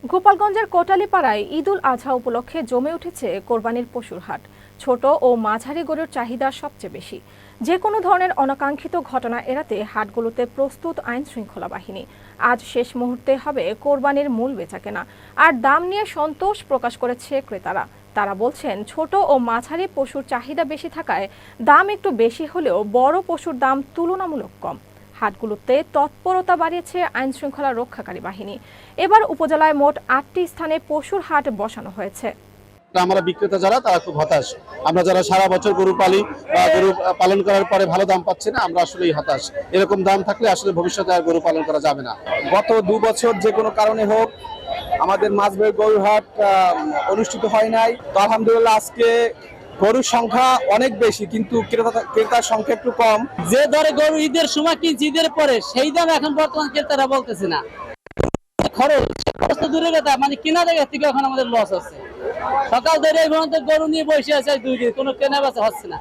গোপালগঞ্জের কোটালীপাড়ায় ঈদুল আজহা উপলক্ষে জমে উঠেছে কোরবানির পশুর হাট। ছোট ও মাঝারি গরুর চাহিদা সবচেয়ে বেশি। যে কোনো ধরনের অনাকাঙ্ক্ষিত ঘটনা এড়াতে হাটগুলোতে প্রস্তুত আইন শৃঙ্খলা বাহিনী। আজ শেষ মুহূর্তে হবে কোরবানির মূল বেচাকেনা, আর দাম নিয়ে সন্তোষ প্রকাশ করেছে ক্রেতারা। তারা বলছেন, ছোট ও মাঝারি পশুর চাহিদা বেশি থাকায় দাম একটু বেশি হলেও বড় পশুর দাম তুলনামূলক কম। হাটগুলোতে তৎপরতা বাড়িয়েছে আইন শৃঙ্খলা রক্ষাকারী বাহিনী। এবার উপজেলায় মোট ৮টি স্থানে পশুর হাট বসানো হয়েছে। আমরা বিক্রেতা যারা তারা খুব হতাশ। আমরা যারা সারা বছর গরু পালি বা গরু পালন করার পরে ভালো দাম পাচ্ছি না, আমরা আসলেই হতাশ। এরকম দাম থাকলে আসলে ভবিষ্যতে আর গরু পালন করা যাবে না। গত ২ বছর যে কোনো কারণে হোক আমাদের মাঝবাড়ি গরুর হাট অনুষ্ঠিত হয় নাই। তো আলহামদুলিল্লাহ আজকে গরুর সংখ্যা অনেক বেশি, কিন্তু ক্রেতার সংখ্যা একটু কম। যে দরে গরু ঈদের সময় কিনছি, ঈদের পরে সেই দাম এখন বর্তমান ক্রেতারা বলতেছে না। খরচ তো দূরে কথা, মানে কেনা জায়গা থেকে এখন আমাদের লস আছে। সকাল ধরে এই পর্যন্ত গরু নিয়ে বসে আছে 2 দিন, কোনো কেনা বেচা হচ্ছে না।